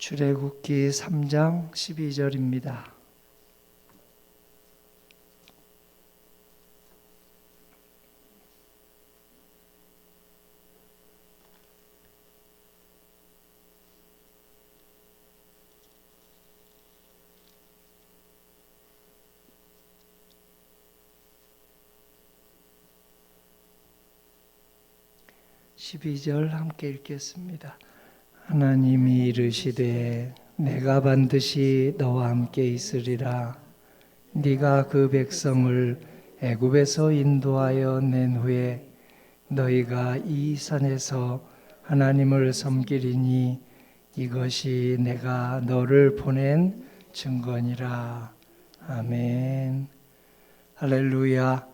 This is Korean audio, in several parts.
출애굽기 3장 12절입니다. 함께 읽겠습니다. 하나님이 이르시되 내가 반드시 너와 함께 있으리라. 네가 그 백성을 애굽에서 인도하여 낸 후에 너희가 이 산에서 하나님을 섬기리니 이것이 내가 너를 보낸 증거니라. 아멘. 할렐루야.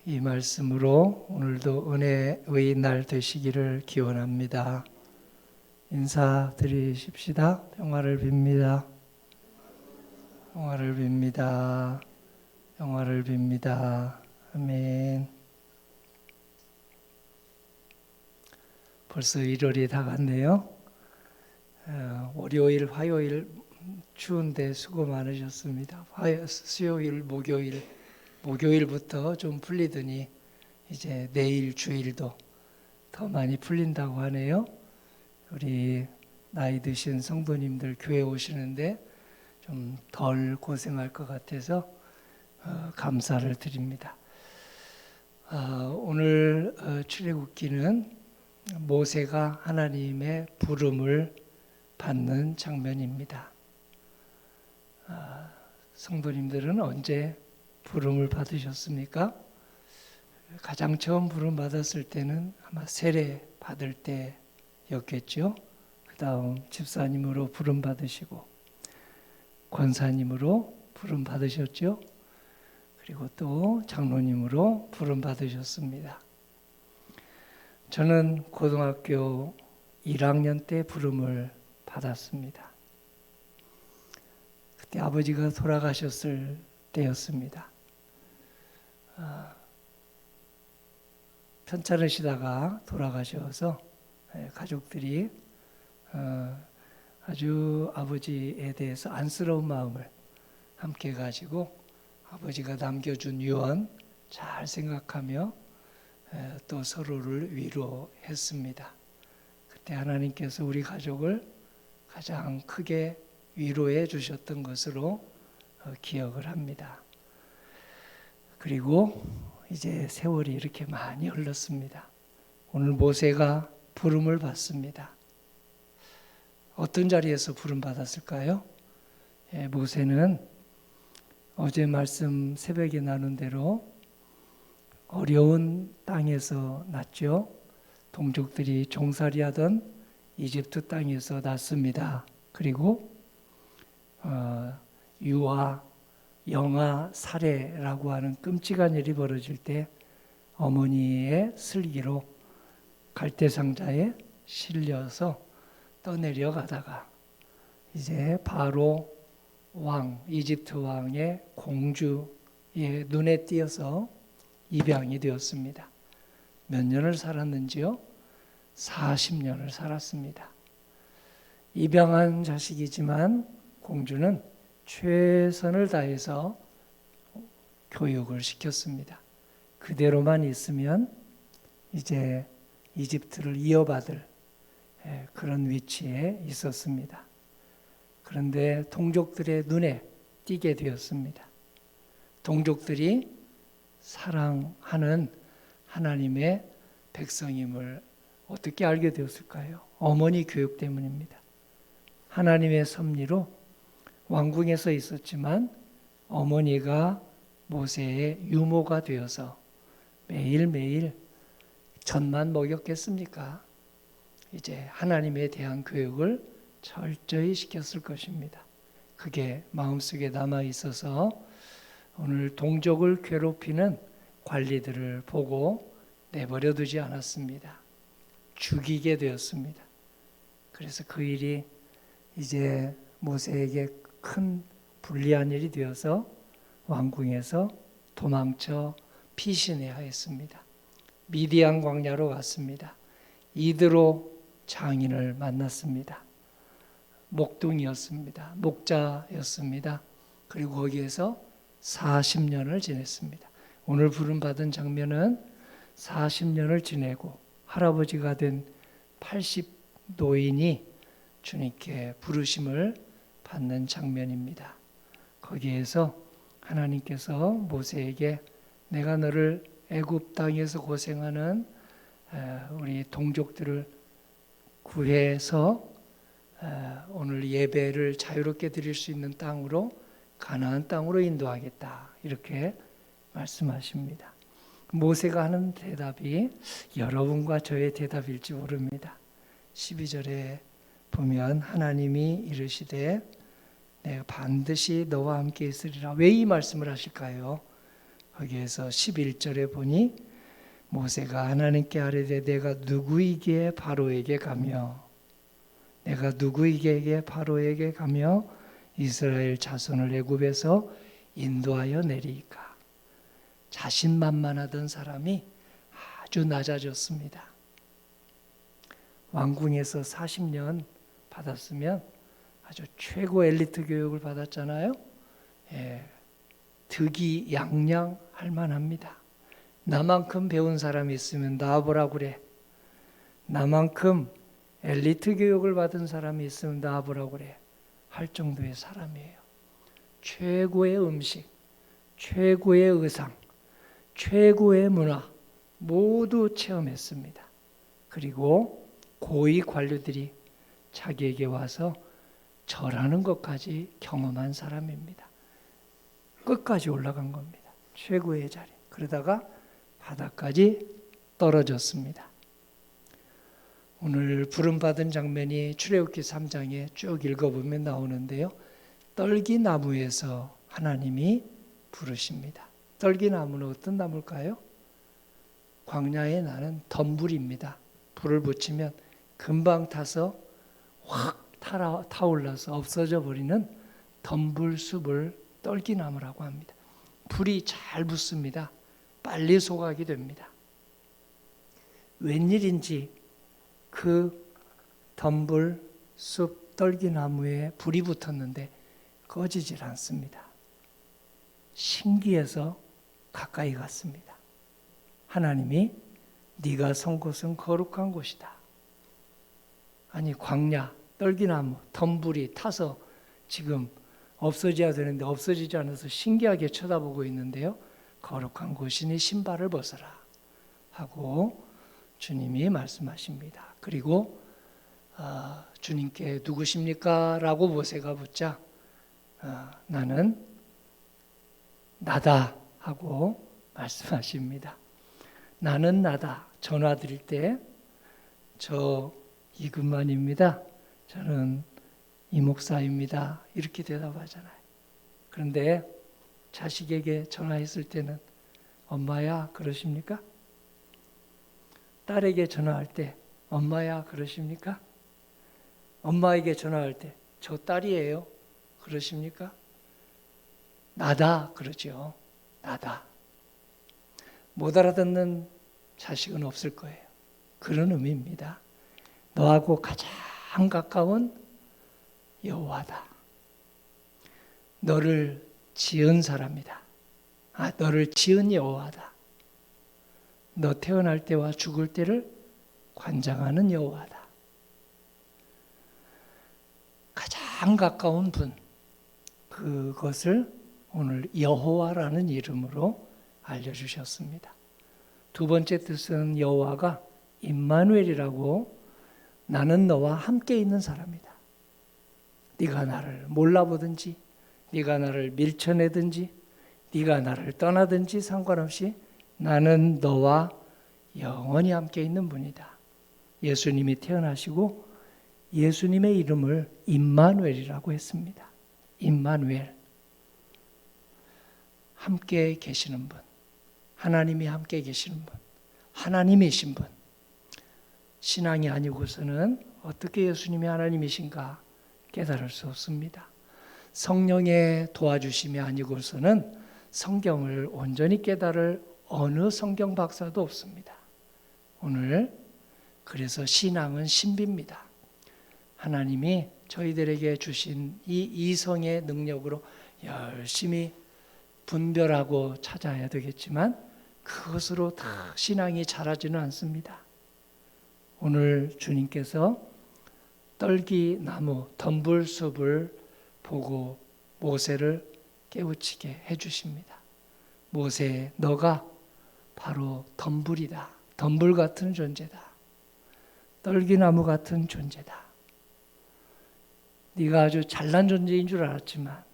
이 말씀으로 오늘도 은혜의 날 되시기를 기원합니다. 인사드리십시다. 평화를 빕니다. 평화를 빕니다. 평화를 빕니다. 아멘. 벌써 1월이 다 갔네요. 월요일, 화요일 추운데 수고 많으셨습니다. 수요일, 목요일부터 좀 풀리더니 이제 내일 주일도 더 많이 풀린다고 하네요. 우리 나이 드신 성도님들 교회 오시는데 좀 덜 고생할 것 같아서 감사를 드립니다. 오늘 출애굽기는 모세가 하나님의 부름을 받는 장면입니다. 성도님들은 언제 부름을 받으셨습니까? 가장 처음 부름 받았을 때는 아마 세례 받을 때였겠죠. 그 다음 집사님으로 부름 받으시고 권사님으로 부름 받으셨죠. 그리고 또 장로님으로 부름 받으셨습니다. 저는 고등학교 1학년 때 부름을 받았습니다. 그때 아버지가 돌아가셨을 때였습니다. 편찮으시다가 돌아가셔서 가족들이 아주 아버지에 대해서 안쓰러운 마음을 함께 가지고 아버지가 남겨준 유언 잘 생각하며 또 서로를 위로했습니다. 그때 하나님께서 우리 가족을 가장 크게 위로해 주셨던 것으로 기억을 합니다. 그리고 이제 세월이 이렇게 많이 흘렀습니다. 오늘 모세가 부름을 받습니다. 어떤 자리에서 부름 받았을까요? 모세는 어제 말씀 새벽에 나눈 대로 어려운 땅에서 났죠. 동족들이 종살이하던 이집트 땅에서 났습니다. 그리고 유아, 영아, 살해라고 하는 끔찍한 일이 벌어질 때 어머니의 슬기로 갈대상자에 실려서 떠내려 가다가 이제 바로 왕, 이집트 왕의 공주의 눈에 띄어서 입양이 되었습니다. 몇 년을 살았는지요? 40년을 살았습니다. 입양한 자식이지만 공주는 최선을 다해서 교육을 시켰습니다. 그대로만 있으면 이제 이집트를 이어받을 그런 위치에 있었습니다. 그런데 동족들의 눈에 띄게 되었습니다. 동족들이 사랑하는 하나님의 백성임을 어떻게 알게 되었을까요? 어머니 교육 때문입니다. 하나님의 섭리로 왕궁에서 있었지만 어머니가 모세의 유모가 되어서 매일매일 젖만 먹였겠습니까? 이제 하나님에 대한 교육을 철저히 시켰을 것입니다. 그게 마음속에 남아 있어서 오늘 동족을 괴롭히는 관리들을 보고 내버려 두지 않았습니다. 죽이게 되었습니다. 그래서 그 일이 이제 모세에게 큰 불리한 일이 되어서 왕궁에서 도망쳐 피신해야 했습니다. 미디안 광야로 갔습니다. 이드로 장인을 만났습니다. 목동이었습니다. 목자였습니다. 그리고 거기에서 40년을 지냈습니다. 오늘 부름받은 장면은 40년을 지내고 할아버지가 된 80 노인이 주님께 부르심을 받는 장면입니다. 거기에서 하나님께서 모세에게 내가 너를 애굽 땅에서 고생하는 우리 동족들을 구해서 오늘 예배를 자유롭게 드릴 수 있는 땅으로 가나안 땅으로 인도하겠다 이렇게 말씀하십니다. 모세가 하는 대답이 여러분과 저의 대답일지 모릅니다. 12절에 보면 하나님이 이르시되 내가 반드시 너와 함께 있으리라. 왜 이 말씀을 하실까요? 거기에서 11절에 보니 모세가 하나님께 아뢰되 내가 누구이기에 바로에게 가며 내가 누구에게 바로에게 가며 이스라엘 자손을 애굽에서 인도하여 내리이까. 자신만만하던 사람이 아주 낮아졌습니다. 왕궁에서 40년 받았으면 아주 최고 엘리트 교육을 받았잖아요. 득이 양양할 만합니다. 나만큼 배운 사람이 있으면 나와보라 그래. 나만큼 엘리트 교육을 받은 사람이 있으면 나와보라 그래. 할 정도의 사람이에요. 최고의 음식, 최고의 의상, 최고의 문화 모두 체험했습니다. 그리고 고위 관료들이 자기에게 와서 절하는 것까지 경험한 사람입니다. 끝까지 올라간 겁니다. 최고의 자리. 그러다가 바닥까지 떨어졌습니다. 오늘 부름받은 장면이 출애굽기 3장에 쭉 읽어보면 나오는데요. 떨기나무에서 하나님이 부르십니다. 떨기나무는 어떤 나무일까요? 광야에 나는 덤불입니다. 불을 붙이면 금방 타서 확 타올라서 없어져 버리는 덤불숲을 떨기나무라고 합니다. 불이 잘 붙습니다. 빨리 소각이 됩니다. 웬일인지 그 덤불숲 떨기나무에 불이 붙었는데 꺼지질 않습니다. 신기해서 가까이 갔습니다. 하나님이 네가 선 곳은 거룩한 곳이다. 아니 광야, 떨기나무, 덤불이 타서 지금 없어져야 되는데 없어지지 않아서 신기하게 쳐다보고 있는데요. 거룩한 곳이니 신발을 벗어라 하고 주님이 말씀하십니다. 그리고 주님께 누구십니까? 라고 모세가 묻자 나는 나다 하고 말씀하십니다. 나는 나다. 전화 드릴 때 저 이금만입니다. 저는 이 목사입니다. 이렇게 대답하잖아요. 그런데 자식에게 전화했을 때는 엄마야 그러십니까? 딸에게 전화할 때 엄마야 그러십니까? 엄마에게 전화할 때 저 딸이에요 그러십니까? 나다 그러죠. 나다. 못 알아듣는 자식은 없을 거예요. 그런 의미입니다. 너하고 가장 가까운 여호와다. 너를 지은 사람이다. 너를 지은 여호와다. 너 태어날 때와 죽을 때를 관장하는 여호와다. 가장 가까운 분, 그것을 오늘 여호와라는 이름으로 알려주셨습니다. 두 번째 뜻은 여호와가 임마누엘이라고 나는 너와 함께 있는 사람이다. 네가 나를 몰라보든지 네가 나를 밀쳐내든지 네가 나를 떠나든지 상관없이 나는 너와 영원히 함께 있는 분이다. 예수님이 태어나시고 예수님의 이름을 임마누엘이라고 했습니다. 임마누엘. 함께 계시는 분. 하나님이 함께 계시는 분. 하나님이신 분. 신앙이 아니고서는 어떻게 예수님이 하나님이신가 깨달을 수 없습니다. 성령의 도와주심이 아니고서는 성경을 온전히 깨달을 어느 성경 박사도 없습니다. 오늘 그래서 신앙은 신비입니다. 하나님이 저희들에게 주신 이 이성의 능력으로 열심히 분별하고 찾아야 되겠지만 그것으로 다 신앙이 자라지는 않습니다. 오늘 주님께서 떨기나무 덤불숲을 보고 모세를 깨우치게 해주십니다. 모세, 너가 바로 덤불이다. 덤불 같은 존재다. 떨기나무 같은 존재다. 네가 아주 잘난 존재인 줄 알았지만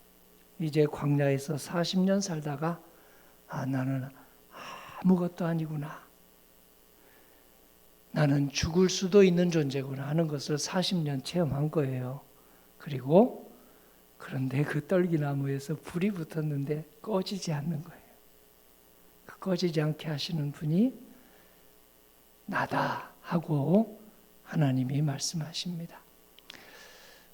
이제 광야에서 40년 살다가 나는 아무것도 아니구나. 나는 죽을 수도 있는 존재구나 하는 것을 40년 체험한 거예요. 그런데 그 떨기나무에서 불이 붙었는데 꺼지지 않는 거예요. 그 꺼지지 않게 하시는 분이 나다 하고 하나님이 말씀하십니다.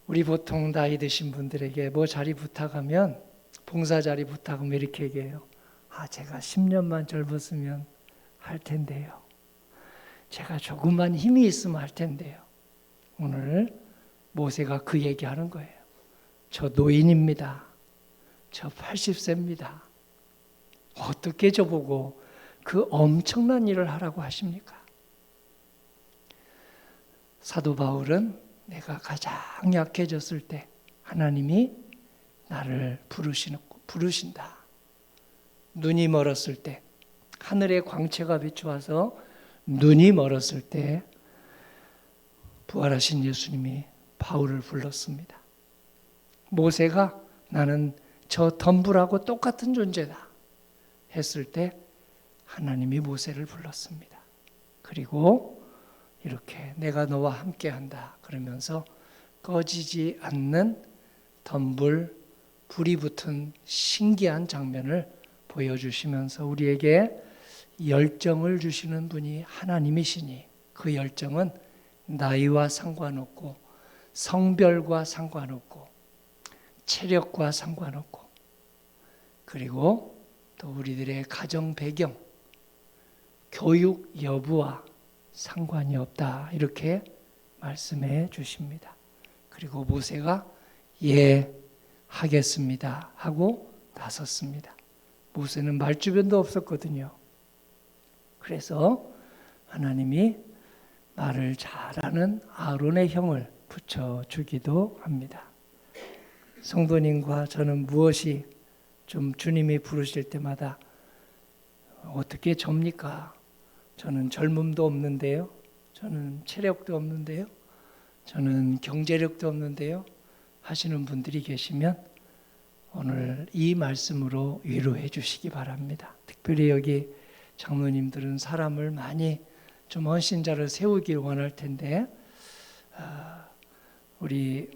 우리 보통 나이 드신 분들에게 뭐 자리 부탁하면, 봉사 자리 부탁하면 이렇게 얘기해요. 제가 10년만 젊었으면 할 텐데요. 제가 조금만 힘이 있으면 할 텐데요. 오늘 모세가 그 얘기하는 거예요. 저 노인입니다. 저 80세입니다. 어떻게 저보고 그 엄청난 일을 하라고 하십니까? 사도 바울은 내가 가장 약해졌을 때 하나님이 나를 부르신다. 눈이 멀었을 때, 하늘의 광채가 비추어서 눈이 멀었을 때 부활하신 예수님이 바울을 불렀습니다. 모세가 나는 저 덤불하고 똑같은 존재다 했을 때 하나님이 모세를 불렀습니다. 그리고 이렇게 내가 너와 함께한다 그러면서 꺼지지 않는 덤불, 불이 붙은 신기한 장면을 보여주시면서 우리에게 열정을 주시는 분이 하나님이시니 그 열정은 나이와 상관없고 성별과 상관없고 체력과 상관없고 그리고 또 우리들의 가정 배경, 교육 여부와 상관이 없다 이렇게 말씀해 주십니다. 그리고 모세가 예 하겠습니다 하고 나섰습니다. 모세는 말주변도 없었거든요. 그래서 하나님이 말을 잘하는 아론의 형을 붙여주기도 합니다. 성도님과 저는 무엇이 좀 주님이 부르실 때마다 어떻게 접니까? 저는 젊음도 없는데요. 저는 체력도 없는데요. 저는 경제력도 없는데요. 하시는 분들이 계시면 오늘 이 말씀으로 위로해 주시기 바랍니다. 특별히 여기 장로님들은 사람을 많이 좀 헌신자를 세우길 원할 텐데 우리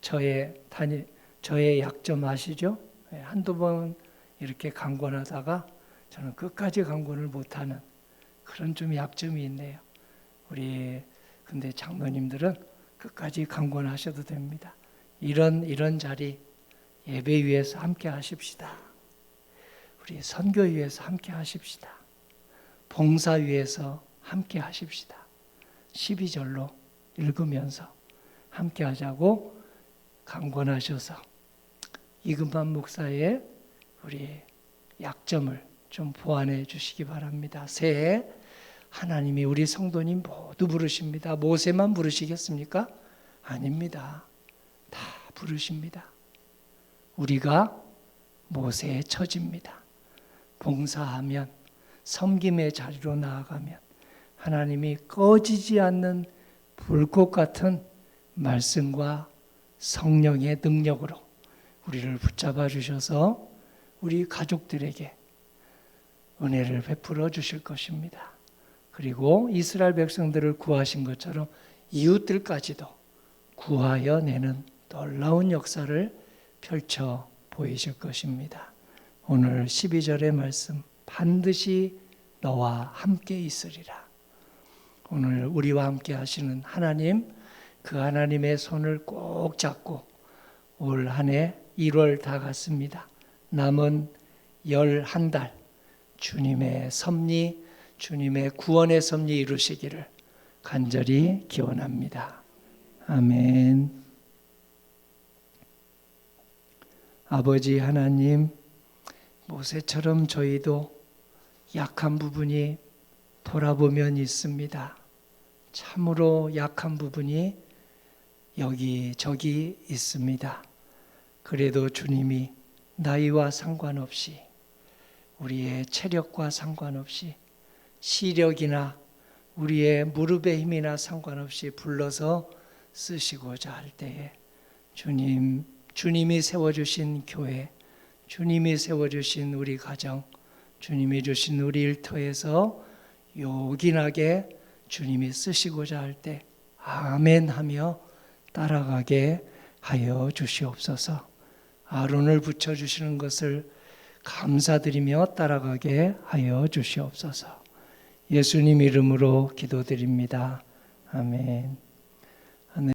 저의 약점 아시죠? 한두 번 이렇게 강권하다가 저는 끝까지 강권을 못하는 그런 좀 약점이 있네요. 근데 장로님들은 끝까지 강권하셔도 됩니다. 이런 자리 예배 위에서 함께 하십시다. 우리 선교 위에서 함께 하십시다. 봉사 위에서 함께 하십시다. 12절로 읽으면서 함께 하자고 강권하셔서 이금만 목사의 우리 약점을 좀 보완해 주시기 바랍니다. 새해 하나님이 우리 성도님 모두 부르십니다. 모세만 부르시겠습니까? 아닙니다. 다 부르십니다. 우리가 모세의 처지입니다. 봉사하면, 섬김의 자리로 나아가면 하나님이 꺼지지 않는 불꽃 같은 말씀과 성령의 능력으로 우리를 붙잡아 주셔서 우리 가족들에게 은혜를 베풀어 주실 것입니다. 그리고 이스라엘 백성들을 구하신 것처럼 이웃들까지도 구하여 내는 놀라운 역사를 펼쳐 보이실 것입니다. 오늘 12절의 말씀 반드시 너와 함께 있으리라. 오늘 우리와 함께 하시는 하나님, 그 하나님의 손을 꼭 잡고 올 한 해 1월 다 갔습니다. 남은 11달 주님의 섭리, 주님의 구원의 섭리 이루시기를 간절히 기원합니다. 아멘. 아버지 하나님, 모세처럼 저희도 약한 부분이 돌아보면 있습니다. 참으로 약한 부분이 여기저기 있습니다. 그래도 주님이 나이와 상관없이, 우리의 체력과 상관없이, 시력이나 우리의 무릎의 힘이나 상관없이 불러서 쓰시고자 할 때에 주님이 세워주신 교회, 주님이 세워주신 우리 가정, 주님이 주신 우리 일터에서 요긴하게 주님이 쓰시고자 할 때 아멘 하며 따라가게 하여 주시옵소서. 아론을 붙여주시는 것을 감사드리며 따라가게 하여 주시옵소서. 예수님 이름으로 기도드립니다. 아멘.